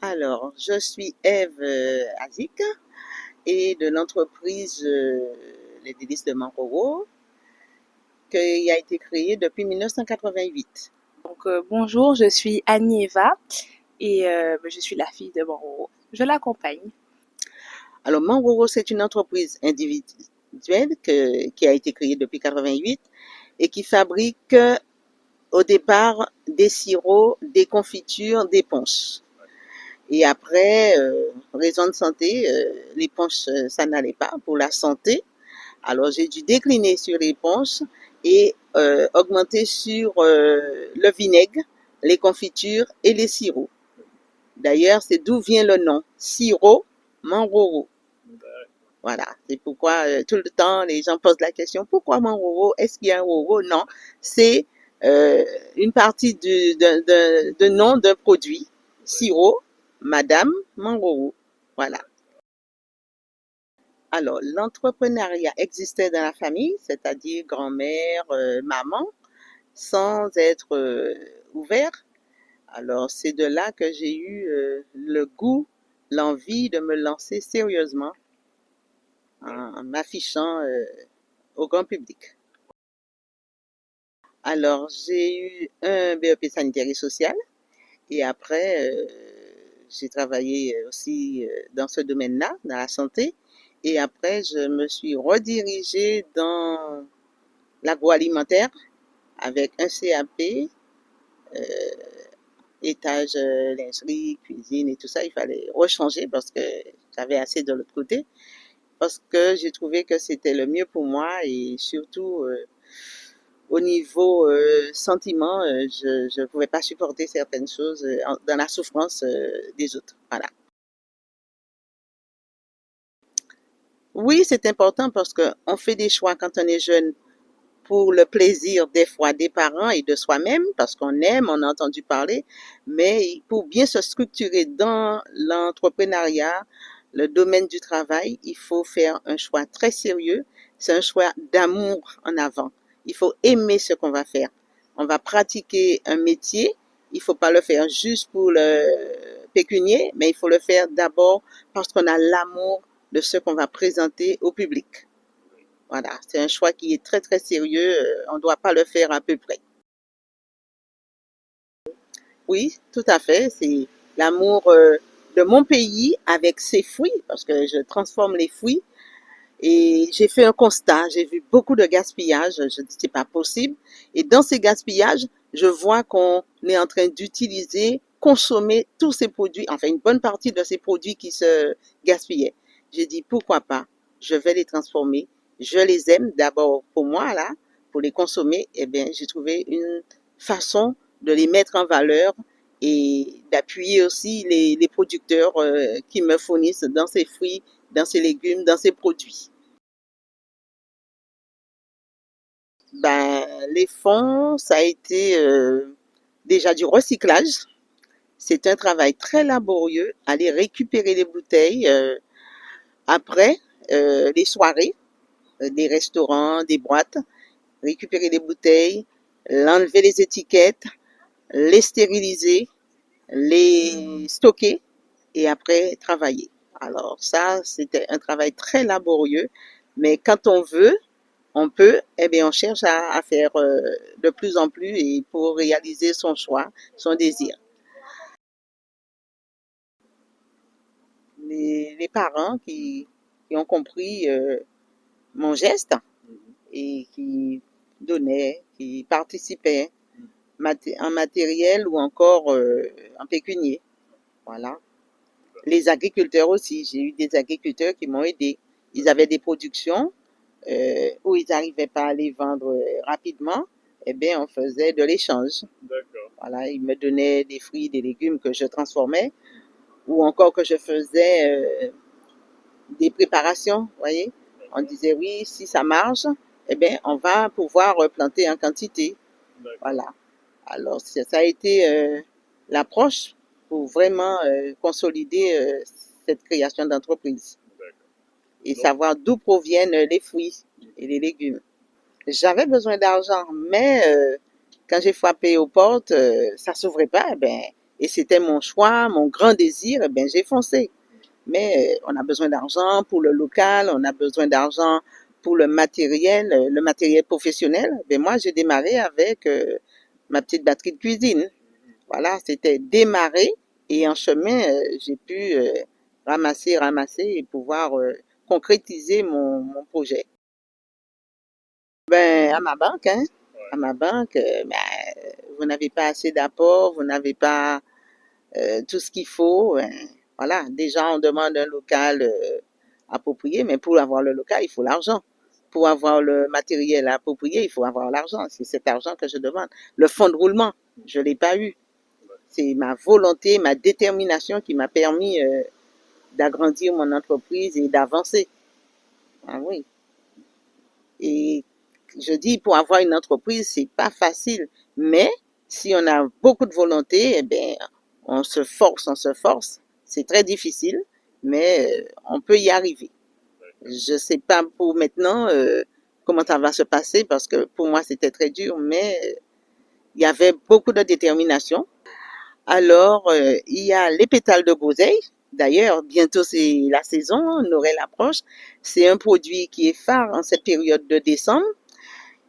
Alors, je suis Ève Azik et de l'entreprise Les Délices de Manroro, qui a été créée depuis 1988. Bonjour, je suis Annie Eva et je suis la fille de Mororo. Je l'accompagne. Alors, Manroro, c'est une entreprise individuelle qui a été créée depuis 88 et qui fabrique au départ des sirops, des confitures, des punchs. Et après, raison de santé, les punchs, ça n'allait pas pour la santé. Alors, j'ai dû décliner sur les punchs et augmenter sur le vinaigre, les confitures et les sirops. D'ailleurs, c'est d'où vient le nom, sirop Manroro. Voilà, c'est pourquoi tout le temps les gens posent la question, pourquoi Manroro? Est-ce qu'il y a un Roro? Non, c'est une partie de nom d'un produit, sirop, Madame Manroro. Voilà. Alors, l'entrepreneuriat existait dans la famille, c'est-à-dire grand-mère, maman, sans être ouvert. Alors, c'est de là que j'ai eu le goût, l'envie de me lancer sérieusement en m'affichant au grand public. Alors, j'ai eu un BEP sanitaire et social et après, j'ai travaillé aussi dans ce domaine-là, dans la santé. Et après, je me suis redirigée dans l'agroalimentaire avec un CAP, euh, étage, lingerie, cuisine et tout ça. Il fallait rechanger parce que j'avais assez de l'autre côté. Parce que j'ai trouvé que c'était le mieux pour moi et surtout au niveau sentiment, je ne pouvais pas supporter certaines choses dans la souffrance des autres. Voilà. Oui, c'est important parce qu'on fait des choix quand on est jeune pour le plaisir des fois des parents et de soi-même, parce qu'on aime, on a entendu parler, mais pour bien se structurer dans l'entrepreneuriat, le domaine du travail, il faut faire un choix très sérieux. C'est un choix d'amour en avant. Il faut aimer ce qu'on va faire. On va pratiquer un métier. Il faut pas le faire juste pour le pécunier, mais il faut le faire d'abord parce qu'on a l'amour de ce qu'on va présenter au public. Voilà, c'est un choix qui est très très sérieux. On ne doit pas le faire à peu près. Oui, tout à fait. C'est l'amour de mon pays avec ses fruits, parce que je transforme les fruits. Et j'ai fait un constat. J'ai vu beaucoup de gaspillage. Je dis c'est pas possible. Et dans ces gaspillages, je vois qu'on est en train d'utiliser, consommer tous ces produits, enfin une bonne partie de ces produits qui se gaspillaient. J'ai dit pourquoi pas. Je vais les transformer. Je les aime d'abord pour moi là, pour les consommer. Eh bien, j'ai trouvé une façon de les mettre en valeur et d'appuyer aussi les producteurs qui me fournissent dans ces fruits, dans ces légumes, dans ces produits. Ben, les fonds, ça a été déjà du recyclage. C'est un travail très laborieux, aller récupérer les bouteilles après les soirées, des restaurants, des boîtes, récupérer les bouteilles, enlever les étiquettes, les stériliser, les stocker et après travailler. Alors ça, c'était un travail très laborieux, mais quand on veut, on peut, eh bien, on cherche à faire de plus en plus et pour réaliser son choix, son désir. Les parents qui ont compris mon geste et qui donnaient, qui participaient en matériel ou encore en pécunier. Voilà. Les agriculteurs aussi, j'ai eu des agriculteurs qui m'ont aidé. Ils avaient des productions où ils n'arrivaient pas à les vendre rapidement. Eh bien, on faisait de l'échange. Voilà, ils me donnaient des fruits, des légumes que je transformais ou encore que je faisais des préparations, vous voyez. On disait oui, si ça marche, eh bien, on va pouvoir planter en quantité. Voilà. Alors, ça a été l'approche pour vraiment consolider cette création d'entreprise et savoir d'où proviennent les fruits et les légumes. J'avais besoin d'argent, mais quand j'ai frappé aux portes, ça s'ouvrait pas. Ben, et c'était mon choix, mon grand désir, eh bien, j'ai foncé. Mais on a besoin d'argent pour le local, on a besoin d'argent pour le matériel professionnel. Ben moi, j'ai démarré avec ma petite batterie de cuisine. Voilà, c'était démarrer et en chemin, j'ai pu ramasser et pouvoir concrétiser mon projet. Ben, à ma banque, hein. À ma banque, ben, vous n'avez pas assez d'apport, vous n'avez pas tout ce qu'il faut. Voilà, déjà on demande un local approprié, mais pour avoir le local, il faut l'argent. Pour avoir le matériel approprié, il faut avoir l'argent. C'est cet argent que je demande. Le fonds de roulement, je l'ai pas eu. C'est ma volonté, ma détermination qui m'a permis d'agrandir mon entreprise et d'avancer. Ah oui. Et je dis, pour avoir une entreprise, c'est pas facile. Mais si on a beaucoup de volonté, eh bien, on se force, on se force. C'est très difficile, mais on peut y arriver. Je sais pas pour maintenant comment ça va se passer parce que pour moi c'était très dur, mais il y avait beaucoup de détermination. Alors, il y a les pétales de groseille. D'ailleurs, bientôt c'est la saison, Noël approche. C'est un produit qui est phare en cette période de décembre.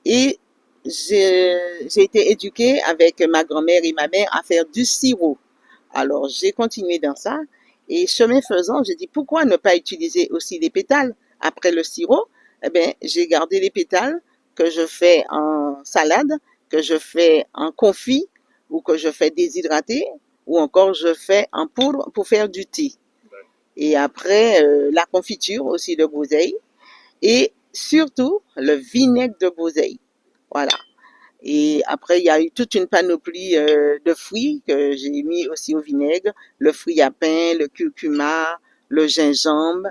Et j'ai été éduquée avec ma grand-mère et ma mère à faire du sirop. Alors, j'ai continué dans ça. Et chemin faisant, j'ai dit, pourquoi ne pas utiliser aussi les pétales après le sirop? Eh bien, j'ai gardé les pétales que je fais en salade, que je fais en confit, ou que je fais déshydrater, ou encore je fais en poudre pour faire du thé. Et après, la confiture aussi de groseille. Et surtout, le vinaigre de groseille. Voilà. Et après, il y a eu toute une panoplie de fruits que j'ai mis aussi au vinaigre. Le fruit à pain, le curcuma, le gingembre.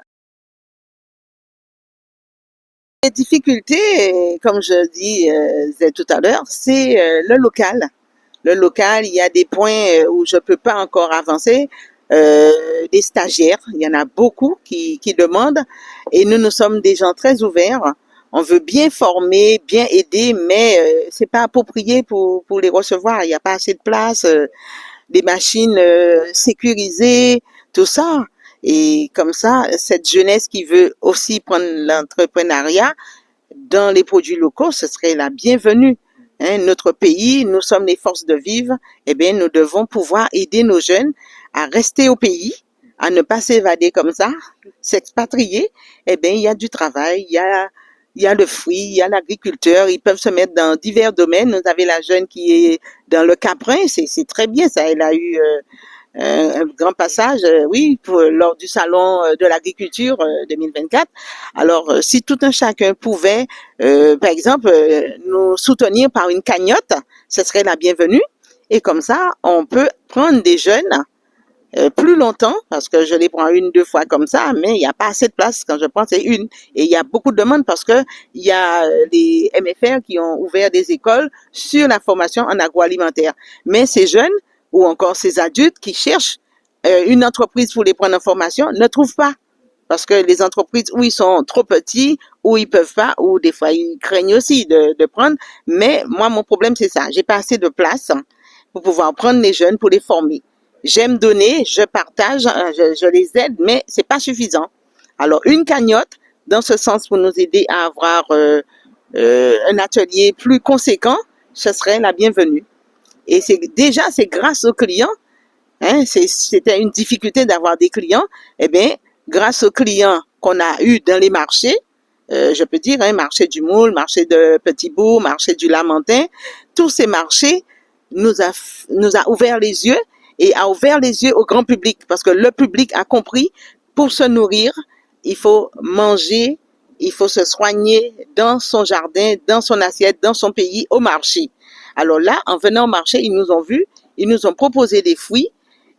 Les difficultés, comme je disais tout à l'heure, c'est le local. Le local, il y a des points où je peux pas encore avancer. Des stagiaires, il y en a beaucoup qui demandent et nous sommes des gens très ouverts. On veut bien former, bien aider, mais c'est pas approprié pour les recevoir. Il n'y a pas assez de place, des machines sécurisées, tout ça. Et comme ça, cette jeunesse qui veut aussi prendre l'entrepreneuriat, dans les produits locaux, ce serait la bienvenue. Hein, notre pays, nous sommes les forces de vivre. Eh bien, nous devons pouvoir aider nos jeunes à rester au pays, à ne pas s'évader comme ça, s'expatrier. Eh bien, il y a du travail, il y a le fruit, il y a l'agriculteur. Ils peuvent se mettre dans divers domaines. Vous avez la jeune qui est dans le caprin, c'est très bien ça. Elle a eu un grand passage, oui, lors du salon de l'agriculture 2024. Alors, si tout un chacun pouvait, par exemple, nous soutenir par une cagnotte, ce serait la bienvenue. Et comme ça, on peut prendre des jeunes plus longtemps, parce que je les prends une, deux fois comme ça, mais il n'y a pas assez de place quand je prends, c'est une. Et il y a beaucoup de demandes parce que il y a les MFR qui ont ouvert des écoles sur la formation en agroalimentaire. Mais ces jeunes, ou encore ces adultes qui cherchent une entreprise pour les prendre en formation, ne trouvent pas. Parce que les entreprises, où ils sont trop petits, ou ils peuvent pas, ou des fois ils craignent aussi de prendre. Mais moi, mon problème, c'est ça. J'ai pas assez de place pour pouvoir prendre les jeunes pour les former. J'aime donner, je partage, je les aide, mais c'est pas suffisant. Alors, une cagnotte, dans ce sens, pour nous aider à avoir un atelier plus conséquent, ce serait la bienvenue. Et c'est grâce aux clients. Hein, c'était une difficulté d'avoir des clients. Eh bien, grâce aux clients qu'on a eu dans les marchés, je peux dire, hein, marché du Moule, marché de Petit-Bourg, marché du Lamentin, tous ces marchés nous a ouvert les yeux et a ouvert les yeux au grand public parce que le public a compris, pour se nourrir, il faut manger, il faut se soigner dans son jardin, dans son assiette, dans son pays, au marché. Alors là, en venant au marché, ils nous ont vus, ils nous ont proposé des fruits.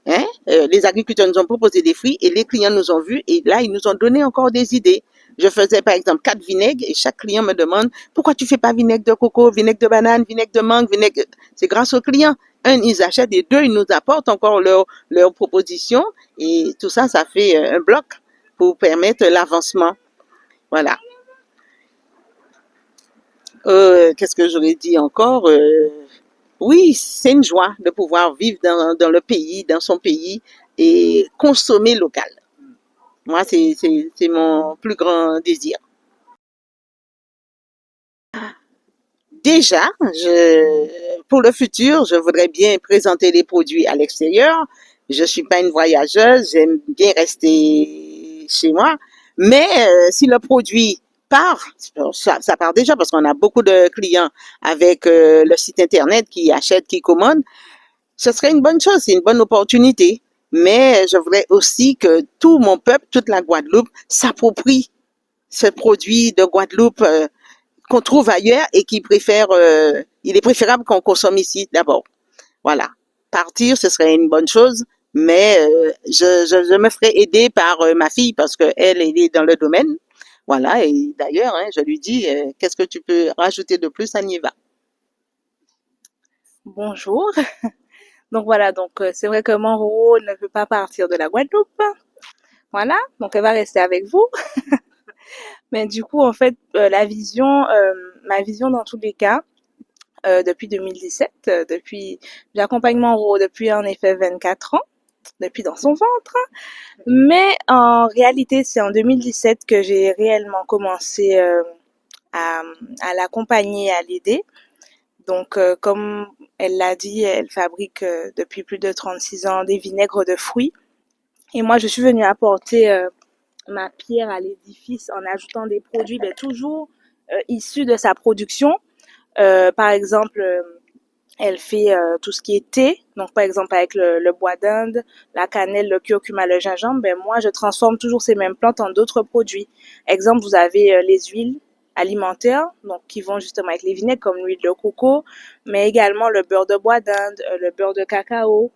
Hein, les agriculteurs nous ont proposé des fruits et les clients nous ont vus et là, ils nous ont donné encore des idées. Je faisais par exemple 4 vinaigres et chaque client me demande pourquoi tu fais pas vinaigre de coco, vinaigre de banane, vinaigre de mangue, vinaigre. C'est grâce aux clients. Un, ils achètent et deux, ils nous apportent encore leurs propositions et tout ça, ça fait un bloc pour permettre l'avancement. Voilà. Qu'est-ce que j'aurais dit encore oui, c'est une joie de pouvoir vivre dans le pays, dans son pays et consommer local. Moi, c'est mon plus grand désir. Déjà, pour le futur, je voudrais bien présenter les produits à l'extérieur. Je suis pas une voyageuse, j'aime bien rester chez moi. Mais si le produit part, ça part déjà parce qu'on a beaucoup de clients avec le site internet qui achètent, qui commandent. Ce serait une bonne chose, c'est une bonne opportunité. Mais je voudrais aussi que tout mon peuple, toute la Guadeloupe, s'approprie ce produit de Guadeloupe qu'on trouve ailleurs et qui préfère, il est préférable qu'on consomme ici d'abord. Voilà. Partir, ce serait une bonne chose, mais je me ferai aider par ma fille parce qu'elle, elle est dans le domaine. Voilà. Et d'ailleurs, hein, je lui dis, qu'est-ce que tu peux rajouter de plus, on y va. Bonjour. Donc voilà, donc c'est vrai que Monroe ne peut pas partir de la Guadeloupe. Voilà, donc elle va rester avec vous. Mais du coup, en fait, ma vision dans tous les cas, depuis 2017, j'accompagne Monroe depuis en effet 24 ans, depuis dans son ventre. Mais en réalité, c'est en 2017 que j'ai réellement commencé à, à l'accompagner, à l'aider. Donc, comme elle l'a dit, elle fabrique depuis plus de 36 ans des vinaigres de fruits. Et moi, je suis venue apporter ma pierre à l'édifice en ajoutant des produits toujours issus de sa production. Par exemple, elle fait tout ce qui est thé. Donc, par exemple, avec le bois d'Inde, la cannelle, le curcuma, le gingembre, moi, je transforme toujours ces mêmes plantes en d'autres produits. Exemple, vous avez les huiles alimentaires, donc qui vont justement avec les vinaigres, comme l'huile de coco, mais également le beurre de bois d'Inde, le beurre de cacao,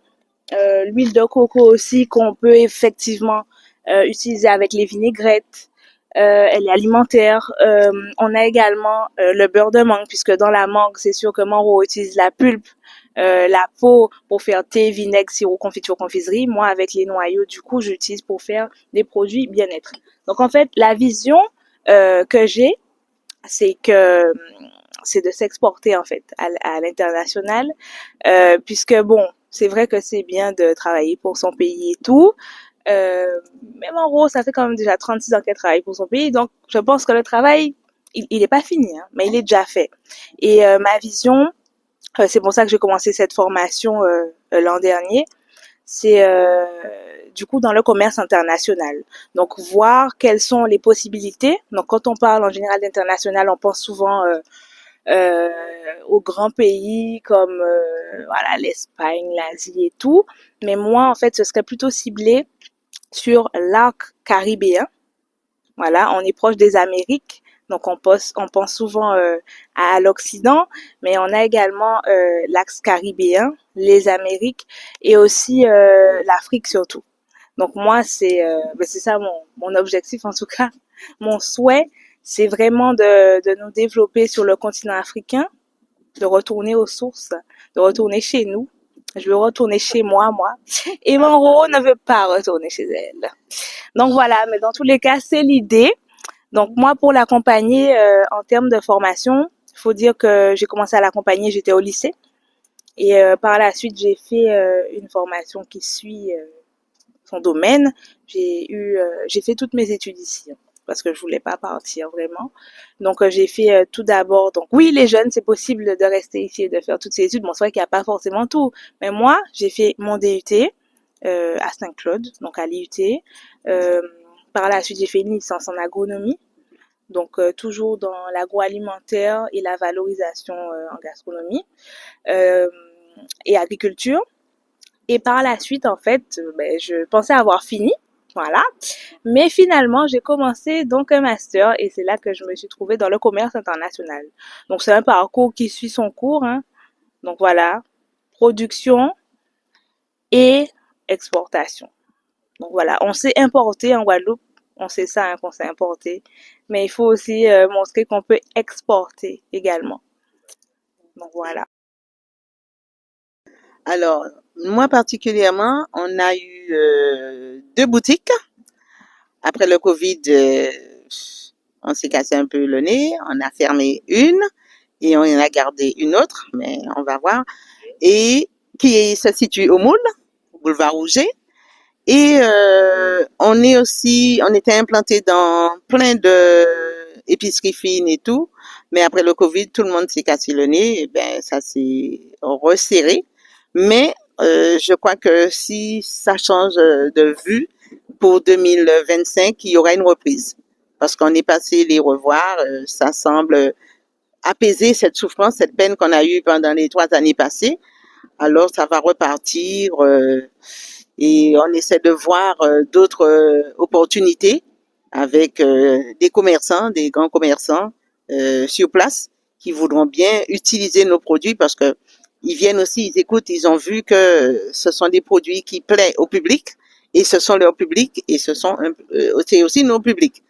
l'huile de coco aussi qu'on peut effectivement utiliser avec les vinaigrettes. Elle est alimentaire. On a également le beurre de mangue, puisque dans la mangue, c'est sûr que Monroe utilise la pulpe, la peau pour faire thé, vinaigre, sirop, confiture, confiserie. Moi, avec les noyaux, du coup, j'utilise pour faire des produits bien-être. Donc, en fait, la vision que j'ai, c'est que c'est de s'exporter en fait à l'international, puisque bon, c'est vrai que c'est bien de travailler pour son pays et tout, même en gros, ça fait quand même déjà 36 ans qu'elle travaille pour son pays, donc je pense que le travail, il est pas fini, hein, mais il est déjà fait. Et ma vision, c'est pour ça que j'ai commencé cette formation l'an dernier, c'est du coup dans le commerce international. Donc voir quelles sont les possibilités. Donc quand on parle en général d'international, on pense souvent euh, aux grands pays comme voilà l'Espagne, l'Asie et tout. Mais moi en fait, ce serait plutôt ciblé sur l'arc caribéen. Voilà, on est proche des Amériques. Donc on pense souvent à l'Occident, mais on a également l'axe caribéen, les Amériques et aussi l'Afrique surtout. Donc moi, c'est ça mon objectif en tout cas. Mon souhait, c'est vraiment de nous développer sur le continent africain, de retourner aux sources, de retourner chez nous. Je veux retourner chez moi. Et mon Monroe ne veut pas retourner chez elle. Donc voilà, mais dans tous les cas, c'est l'idée. Donc moi, pour l'accompagner en termes de formation, il faut dire que j'ai commencé à l'accompagner, j'étais au lycée. Et par la suite, j'ai fait une formation qui suit son domaine. J'ai fait toutes mes études ici hein, parce que je voulais pas partir vraiment. Donc j'ai fait tout d'abord. Donc oui, les jeunes, c'est possible de rester ici et de faire toutes ces études. Bon, c'est vrai qu'il n'y a pas forcément tout, mais moi, j'ai fait mon DUT à Saint-Claude, donc à l'IUT. Euh, Par la suite, j'ai fait une licence en agronomie. Donc toujours dans l'agroalimentaire et la valorisation en gastronomie euh, et agriculture. Et par la suite, en fait, je pensais avoir fini, voilà. Mais finalement, j'ai commencé donc un master et c'est là que je me suis trouvée dans le commerce international. Donc c'est un parcours qui suit son cours, hein. Donc voilà, production et exportation. Donc voilà, on sait importer en Guadeloupe, on sait ça hein, qu'on sait importer, mais il faut aussi montrer qu'on peut exporter également. Donc voilà. Alors, moi particulièrement, on a eu deux boutiques. Après le Covid, on s'est cassé un peu le nez. On a fermé une et on en a gardé une autre, mais on va voir. et qui se situe au Moule, boulevard Rouget. Et on était implanté dans plein de épiceries fines et tout, mais après le Covid, tout le monde s'est cassé le nez, et ben ça s'est resserré. Mais je crois que si ça change de vue pour 2025, il y aura une reprise, parce qu'on est passé les revoir, ça semble apaiser cette souffrance, cette peine qu'on a eue pendant les 3 années passées. Alors ça va repartir. Et on essaie de voir d'autres opportunités avec des commerçants, des grands commerçants sur place qui voudront bien utiliser nos produits parce que ils viennent aussi, ils écoutent, ils ont vu que ce sont des produits qui plaisent au public et ce sont leur public et c'est aussi nos publics.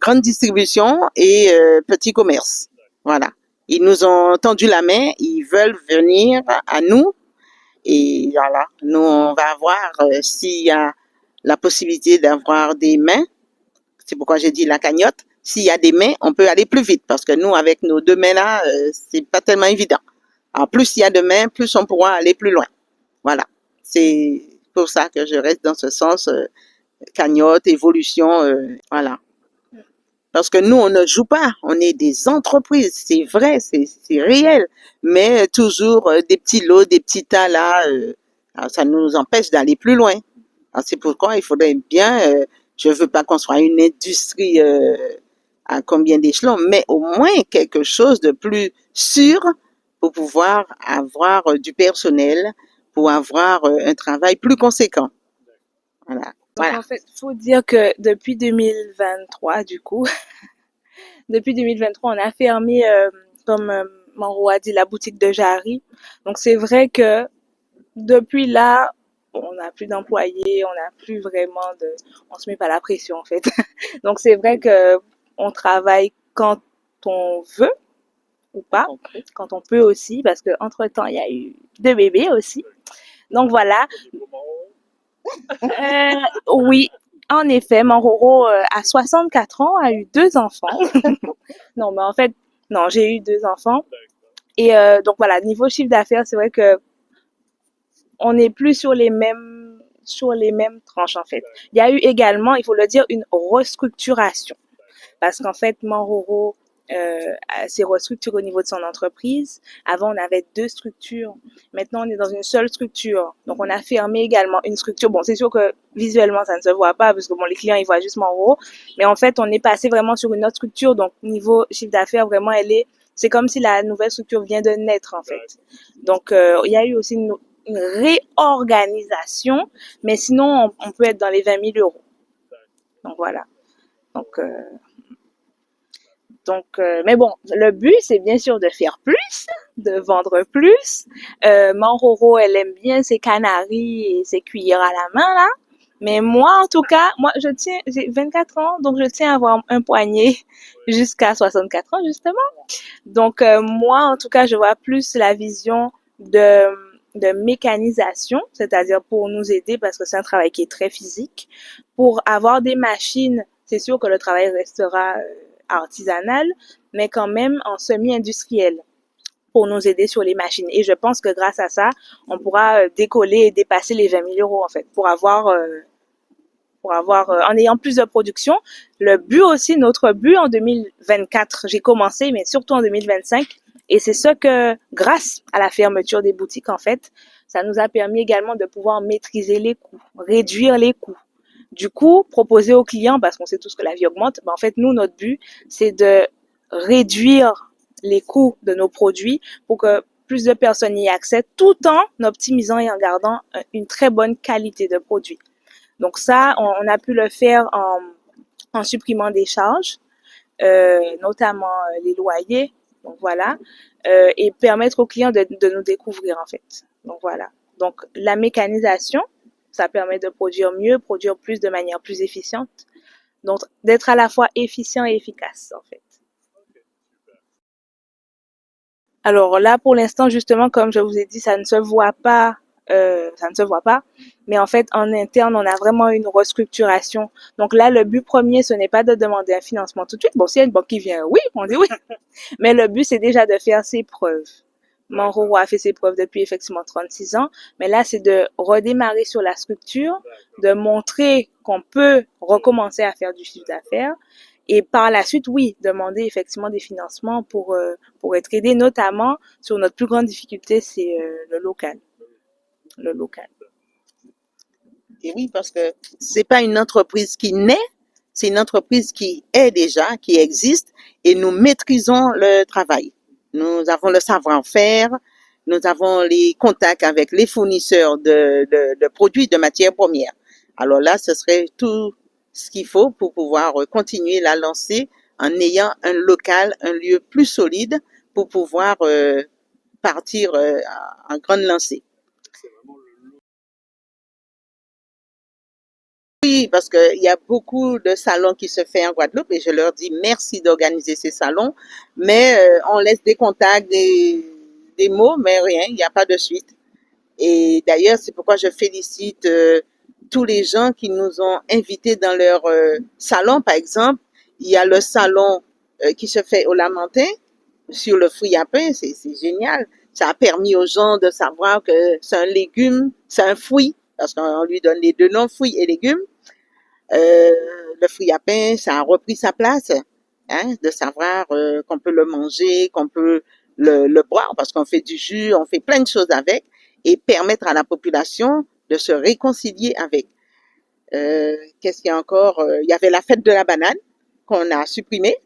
Grande distribution et petit commerce. Voilà. Ils nous ont tendu la main, ils veulent venir à nous. Et voilà, nous, on va voir s'il y a la possibilité d'avoir des mains. C'est pourquoi j'ai dit la cagnotte. S'il y a des mains, on peut aller plus vite parce que nous, avec nos 2 mains là, c'est pas tellement évident. En plus il y a de mains, plus on pourra aller plus loin. Voilà. C'est pour ça que je reste dans ce sens, cagnotte, évolution, voilà. Parce que nous, on ne joue pas, on est des entreprises, c'est vrai, c'est réel, mais toujours des petits lots, des petits tas là, ça nous empêche d'aller plus loin. Alors, c'est pourquoi il faudrait bien, je veux pas qu'on soit une industrie à combien d'échelons, mais au moins quelque chose de plus sûr pour pouvoir avoir du personnel, pour avoir un travail plus conséquent. Voilà. Donc Voilà. en fait, faut dire que depuis 2023, du coup, depuis 2023, on a fermé, comme Maro a dit, la boutique de Jarry. Donc c'est vrai que depuis là, on n'a plus d'employés, on n'a plus vraiment de, on se met pas la pression en fait. Donc c'est vrai que on travaille quand on veut ou pas, quand on peut aussi, parce que entre temps il y a eu 2 bébés aussi. Donc voilà. Oui, en effet, mon Roro à 64 ans a eu 2 enfants. Non, mais en fait, non, j'ai eu 2 enfants. Et donc voilà, niveau chiffre d'affaires, c'est vrai que on n'est plus sur les mêmes tranches en fait. Il y a eu également, il faut le dire, une restructuration parce qu'en fait, Manroro s'est restructuré au niveau de son entreprise. Avant, on avait 2 structures. Maintenant, on est dans une seule structure. Donc, on a fermé également une structure. Bon, c'est sûr que visuellement, ça ne se voit pas parce que bon, les clients, ils voient juste Manroro. Mais en fait, on est passé vraiment sur une autre structure. Donc, niveau chiffre d'affaires, vraiment, c'est comme si la nouvelle structure vient de naître, en fait. Donc, il y a eu aussi une réorganisation, mais sinon, on peut être dans les 20 000 euros. Donc, voilà. Donc, mais bon, le but, c'est bien sûr de faire plus, de vendre plus. Manroro, elle aime bien ses canaris et ses cuillères à la main, là. Mais moi, en tout cas, moi, j'ai 24 ans, donc je tiens à avoir un poignet jusqu'à 64 ans, justement. Donc, moi, en tout cas, je vois plus la vision de mécanisation, c'est-à-dire pour nous aider, parce que c'est un travail qui est très physique. Pour avoir des machines, c'est sûr que le travail restera artisanal, mais quand même en semi-industriel pour nous aider sur les machines. Et je pense que grâce à ça, on pourra décoller et dépasser les 20 000 euros, en fait, en ayant plus de production. Le but aussi, notre but en 2024, j'ai commencé, mais surtout en 2025, et c'est ce que, grâce à la fermeture des boutiques, en fait, ça nous a permis également de pouvoir maîtriser les coûts, réduire les coûts. Du coup, proposer aux clients, parce qu'on sait tous que la vie augmente, en fait, nous, notre but, c'est de réduire les coûts de nos produits pour que plus de personnes y aient accès, tout en optimisant et en gardant une très bonne qualité de produit. Donc ça, on a pu le faire en supprimant des charges, notamment les loyers. Donc voilà, et permettre aux clients de nous découvrir en fait. Donc voilà. Donc la mécanisation, ça permet de produire mieux, produire plus de manière plus efficiente. Donc d'être à la fois efficient et efficace en fait. Alors là, pour l'instant, justement, comme je vous ai dit, ça ne se voit pas ça ne se voit pas. Mais en fait, en interne, on a vraiment une restructuration. Donc là, le but premier, ce n'est pas de demander un financement tout de suite. Bon, s'il y a une banque qui vient, oui, on dit oui. Mais le but, c'est déjà de faire ses preuves. Monroe a fait ses preuves depuis effectivement 36 ans, mais là, c'est de redémarrer sur la structure, de montrer qu'on peut recommencer à faire du chiffre d'affaires et par la suite, oui, demander effectivement des financements pour être aidé, notamment sur notre plus grande difficulté, c'est le local. Le local. Et oui, parce que c'est pas une entreprise qui naît, c'est une entreprise qui est déjà, qui existe, et nous maîtrisons le travail. Nous avons le savoir-faire, nous avons les contacts avec les fournisseurs de produits, de matières premières. Alors là, ce serait tout ce qu'il faut pour pouvoir continuer la lancée en ayant un local, un lieu plus solide pour pouvoir partir en grande lancée. Oui, parce qu'il y a beaucoup de salons qui se font en Guadeloupe et je leur dis merci d'organiser ces salons, mais on laisse des contacts, des mots, mais rien, il n'y a pas de suite. Et d'ailleurs, c'est pourquoi je félicite tous les gens qui nous ont invités dans leur salon. Par exemple, il y a le salon qui se fait au Lamentin sur le fruit à pain, c'est génial. Ça a permis aux gens de savoir que c'est un légume, c'est un fruit, parce qu'on lui donne les deux noms, fruits et légumes. Le fruit à pain, ça a repris sa place, hein, de savoir qu'on peut le manger, qu'on peut le boire, parce qu'on fait du jus, on fait plein de choses avec, et permettre à la population de se réconcilier avec. Qu'est-ce qu'il y a encore? Il y avait la fête de la banane qu'on a supprimée.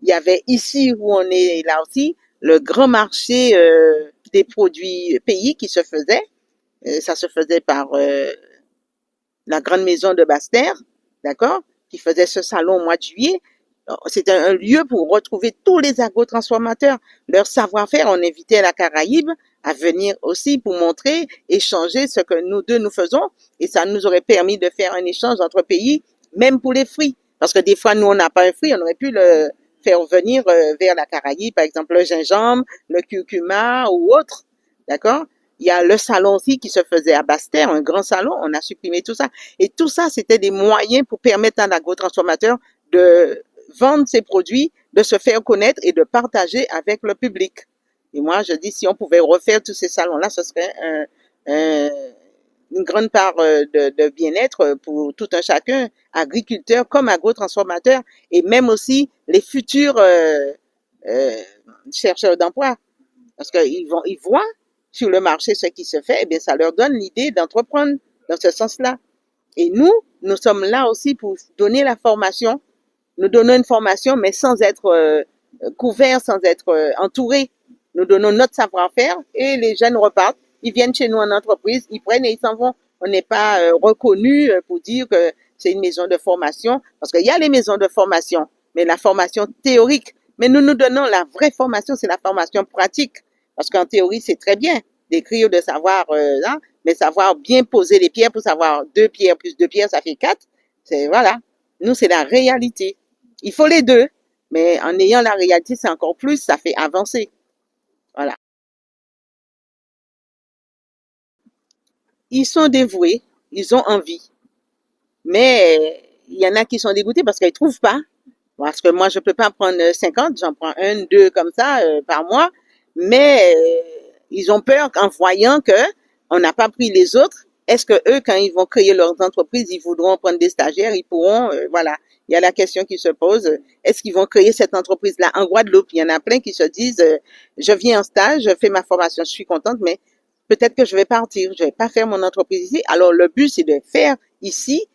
Il y avait ici où on est là aussi le grand marché des produits pays qui se faisait. Ça se faisait par la grande maison de Basse-Terre, d'accord, qui faisait ce salon au mois de juillet. C'était un lieu pour retrouver tous les agrotransformateurs, leur savoir-faire. On invitait la Caraïbe à venir aussi pour montrer, échanger ce que nous deux nous faisons. Et ça nous aurait permis de faire un échange entre pays, même pour les fruits. Parce que des fois, nous, on n'a pas un fruit, on aurait pu le faire venir vers la Caraïbe, par exemple le gingembre, le curcuma ou autre. D'accord? Il y a le salon aussi qui se faisait à Basse-Terre, un grand salon, on a supprimé tout ça. Et tout ça, c'était des moyens pour permettre à un agrotransformateur de vendre ses produits, de se faire connaître et de partager avec le public. Et moi, je dis, si on pouvait refaire tous ces salons-là, ce serait une grande part de bien-être pour tout un chacun, agriculteur comme agrotransformateur, et même aussi les futurs euh, chercheurs d'emploi. Parce ils voient sur le marché ce qui se fait, et bien ça leur donne l'idée d'entreprendre dans ce sens-là. Et nous sommes là aussi pour donner la formation. Nous donnons une formation, mais sans être couverts, sans être entourés. Nous donnons notre savoir-faire et les jeunes repartent. Ils viennent chez nous en entreprise, ils prennent et ils s'en vont. On n'est pas reconnu pour dire que c'est une maison de formation, parce qu'il y a les maisons de formation, mais la formation théorique. Mais nous donnons la vraie formation, c'est la formation pratique. Parce qu'en théorie, c'est très bien d'écrire, de savoir, hein, mais savoir bien poser les pierres pour savoir 2 pierres plus 2 pierres, ça fait 4. C'est, voilà. Nous, c'est la réalité. Il faut les deux, mais en ayant la réalité, c'est encore plus, ça fait avancer. Voilà. Ils sont dévoués, ils ont envie, mais il y en a qui sont dégoûtés parce qu'ils ne trouvent pas. Parce que moi, je peux pas prendre 50, j'en prends un, deux comme ça par mois, mais ils ont peur qu'en voyant que on n'a pas pris les autres, est-ce que eux, quand ils vont créer leurs entreprises, ils voudront prendre des stagiaires, ils pourront, voilà. Il y a la question qui se pose, est-ce qu'ils vont créer cette entreprise-là en Guadeloupe? Il y en a plein qui se disent, je viens en stage, je fais ma formation, je suis contente, mais peut-être que je vais partir, je vais pas faire mon entreprise ici. Alors le but, c'est de faire ici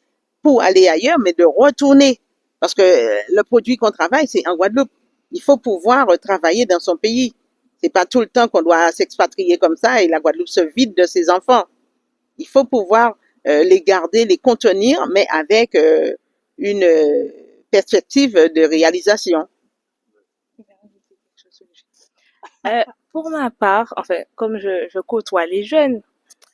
pour aller ailleurs, mais de retourner. Parce que le produit qu'on travaille, c'est en Guadeloupe. Il faut pouvoir travailler dans son pays. C'est pas tout le temps qu'on doit s'expatrier comme ça et la Guadeloupe se vide de ses enfants. Il faut pouvoir les garder, les contenir, mais avec une perspective de réalisation. Pour ma part, enfin, comme je côtoie les jeunes,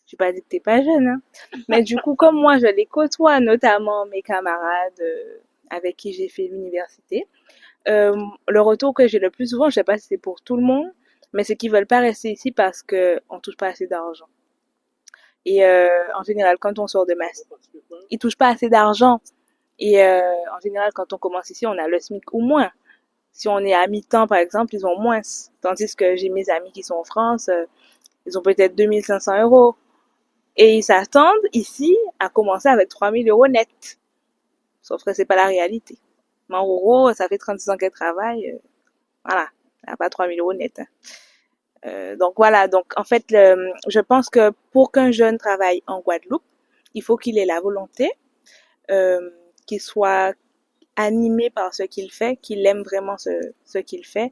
je pas dit que t'es pas jeune, hein, mais du coup, comme moi, je les côtoie, notamment mes camarades avec qui j'ai fait l'université, le retour que j'ai le plus souvent, je sais pas si c'est pour tout le monde, mais c'est qu'ils veulent pas rester ici parce que on touche pas assez d'argent. Et en général, quand on sort de masse, ils touchent pas assez d'argent. Et en général, quand on commence ici, on a le SMIC ou moins. Si on est à mi-temps, par exemple, ils ont moins. Tandis que j'ai mes amis qui sont en France, ils ont peut-être 2 500 euros. Et ils s'attendent ici à commencer avec 3 000 euros net. Sauf que c'est pas la réalité. Mais en gros, ça fait 36 ans qu'elle travaille. Voilà. Elle n'a pas 3 000 euros net, hein. Donc voilà. Donc en fait, je pense que pour qu'un jeune travaille en Guadeloupe, il faut qu'il ait la volonté, qu'il soit animé par ce qu'il fait, qu'il aime vraiment ce qu'il fait.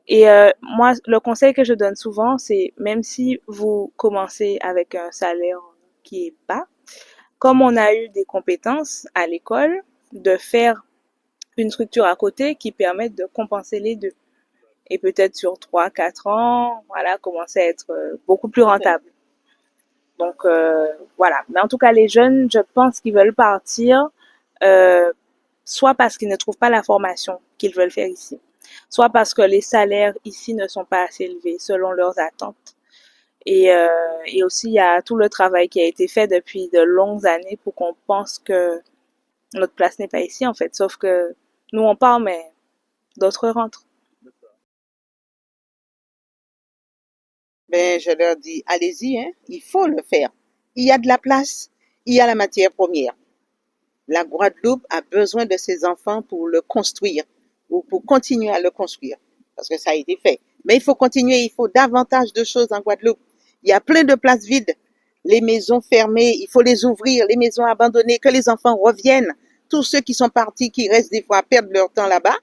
Et moi, le conseil que je donne souvent, c'est même si vous commencez avec un salaire qui est bas, comme on a eu des compétences à l'école, de faire une structure à côté qui permette de compenser les deux. Et peut-être sur 3 4 ans, voilà, commencer à être beaucoup plus rentable. Donc voilà. Mais en tout cas, les jeunes, je pense qu'ils veulent partir, euh, soit parce qu'ils ne trouvent pas la formation qu'ils veulent faire ici, soit parce que les salaires ici ne sont pas assez élevés selon leurs attentes. Et aussi, il y a tout le travail qui a été fait depuis de longues années pour qu'on pense que notre place n'est pas ici, en fait. Sauf que nous, on part, mais d'autres rentrent. Ben, je leur dis, allez-y, hein, il faut le faire. Il y a de la place, il y a la matière première. La Guadeloupe a besoin de ses enfants pour le construire ou pour continuer à le construire, parce que ça a été fait. Mais il faut continuer, il faut davantage de choses en Guadeloupe. Il y a plein de places vides, les maisons fermées, il faut les ouvrir, les maisons abandonnées, que les enfants reviennent. Tous ceux qui sont partis, qui restent des fois, perdent leur temps là-bas,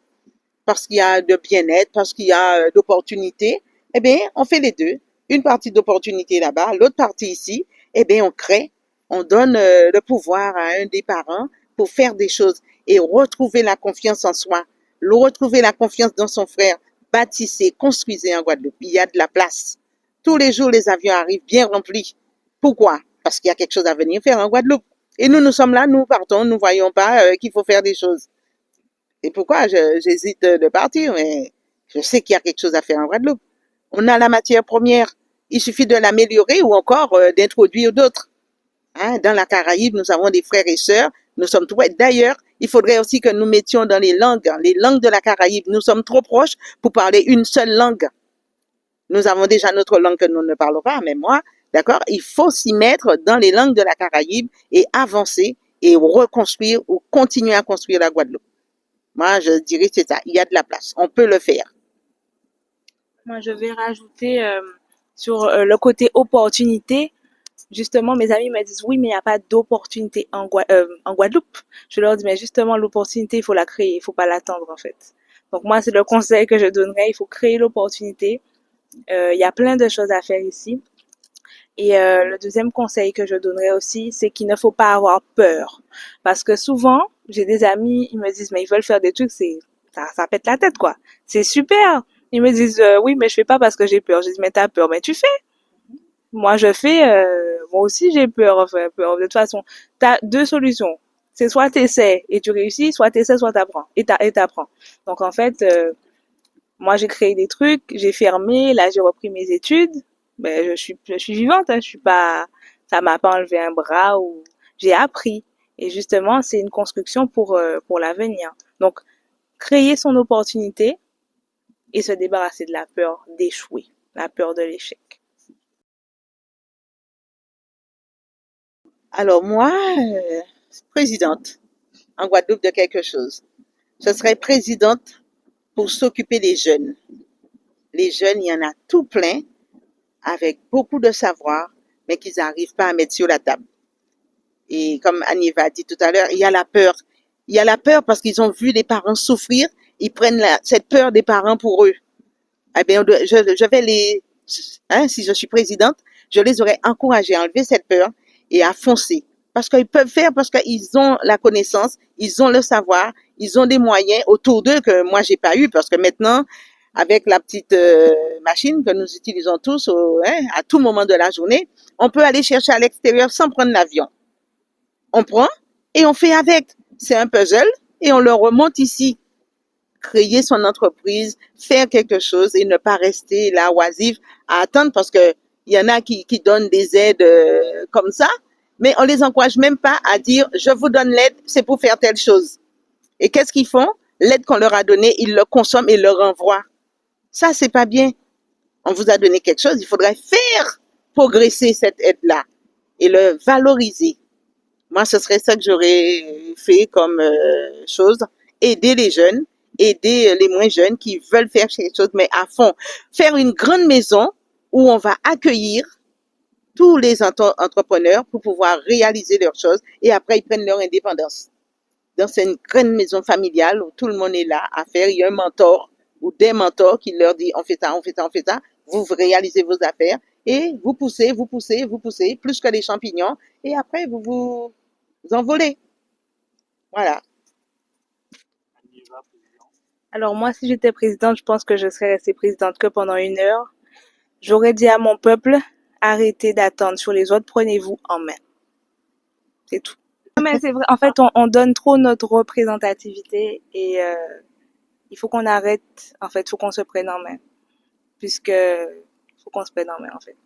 parce qu'il y a de bien-être, parce qu'il y a d'opportunités. Eh bien, on fait les deux. Une partie d'opportunité là-bas, l'autre partie ici. Eh bien, on crée, on donne le pouvoir à un des parents pour faire des choses et retrouver la confiance en soi, retrouver la confiance dans son frère. Bâtissez, construisez en Guadeloupe. Il y a de la place. Tous les jours, les avions arrivent bien remplis. Pourquoi? Parce qu'il y a quelque chose à venir faire en Guadeloupe. Et nous, nous sommes là, nous partons, nous ne voyons pas qu'il faut faire des choses. Et pourquoi j'hésite de partir, mais je sais qu'il y a quelque chose à faire en Guadeloupe. On a la matière première. Il suffit de l'améliorer ou encore d'introduire d'autres. Hein, dans la Caraïbe, nous avons des frères et sœurs. Nous sommes trop. D'ailleurs, il faudrait aussi que nous mettions dans les langues de la Caraïbe. Nous sommes trop proches pour parler une seule langue. Nous avons déjà notre langue que nous ne parlons pas, mais moi, d'accord, il faut s'y mettre dans les langues de la Caraïbe et avancer et reconstruire ou continuer à construire la Guadeloupe. Moi, je dirais que c'est ça. Il y a de la place. On peut le faire. Moi, je vais rajouter sur le côté opportunité. Justement, mes amis me disent oui, mais il n'y a pas d'opportunité en Guadeloupe. Je leur dis, mais justement, l'opportunité, il faut la créer, il faut pas l'attendre, en fait. Donc moi, c'est le conseil que je donnerais, il faut créer l'opportunité. Il y a plein de choses à faire ici. Et le deuxième conseil que je donnerais aussi, c'est qu'il ne faut pas avoir peur. Parce que souvent, j'ai des amis, ils me disent, mais ils veulent faire des trucs, ça pète la tête, quoi. C'est super. Ils me disent, oui, mais je fais pas parce que j'ai peur. Je dis, mais t'as peur, mais tu fais. Moi, je fais, moi aussi, j'ai peur, enfin, peur. De toute façon, t'as deux solutions. C'est soit t'essaies et tu réussis, soit t'essaies, soit t'apprends. Et t'apprends. Donc, en fait, moi, j'ai créé des trucs, j'ai fermé, là, j'ai repris mes études. Ben, je suis vivante, hein, je suis pas, ça m'a pas enlevé un bras ou j'ai appris. Et justement, c'est une construction pour l'avenir. Donc, créer son opportunité et se débarrasser de la peur d'échouer, la peur de l'échec. Alors moi, présidente en Guadeloupe de quelque chose. Je serais présidente pour s'occuper des jeunes. Les jeunes, il y en a tout plein, avec beaucoup de savoir, mais qu'ils n'arrivent pas à mettre sur la table. Et comme Aniva a dit tout à l'heure, il y a la peur. Il y a la peur parce qu'ils ont vu les parents souffrir, ils prennent cette peur des parents pour eux. Eh bien, je vais si je suis présidente, je les aurais encouragés à enlever cette peur et à foncer. Parce qu'ils peuvent faire, parce qu'ils ont la connaissance, ils ont le savoir, ils ont des moyens autour d'eux que moi j'ai pas eu, parce que maintenant, avec la petite machine que nous utilisons tous à tout moment de la journée, on peut aller chercher à l'extérieur sans prendre l'avion. On prend et on fait avec. C'est un puzzle et on le remonte ici. Créer son entreprise, faire quelque chose et ne pas rester là oisif à attendre parce que Il y en a qui donnent des aides comme ça, mais on les encourage même pas à dire je vous donne l'aide, c'est pour faire telle chose. Et qu'est-ce qu'ils font? L'aide qu'on leur a donnée, ils le consomment et le renvoient. Ça, c'est pas bien. On vous a donné quelque chose, il faudrait faire progresser cette aide-là et le valoriser. Moi, ce serait ça que j'aurais fait comme chose. Aider les jeunes, aider les moins jeunes qui veulent faire quelque chose, mais à fond. Faire une grande maison où on va accueillir tous les entrepreneurs pour pouvoir réaliser leurs choses et après, ils prennent leur indépendance. Donc, c'est une grande maison familiale où tout le monde est là à faire. Il y a un mentor ou des mentors qui leur dit on fait ça, on fait ça, on fait ça. Vous réalisez vos affaires et vous poussez, vous poussez, vous poussez plus que les champignons et après, vous vous envolez. Voilà. Alors moi, si j'étais présidente, je pense que je serais restée présidente que pendant 1 heure. J'aurais dit à mon peuple, arrêtez d'attendre sur les autres, prenez-vous en main. C'est tout. Mais c'est vrai, en fait, on donne trop notre représentativité et il faut qu'on arrête, en fait, il faut qu'on se prenne en main. Puisque faut qu'on se prenne en main, en fait.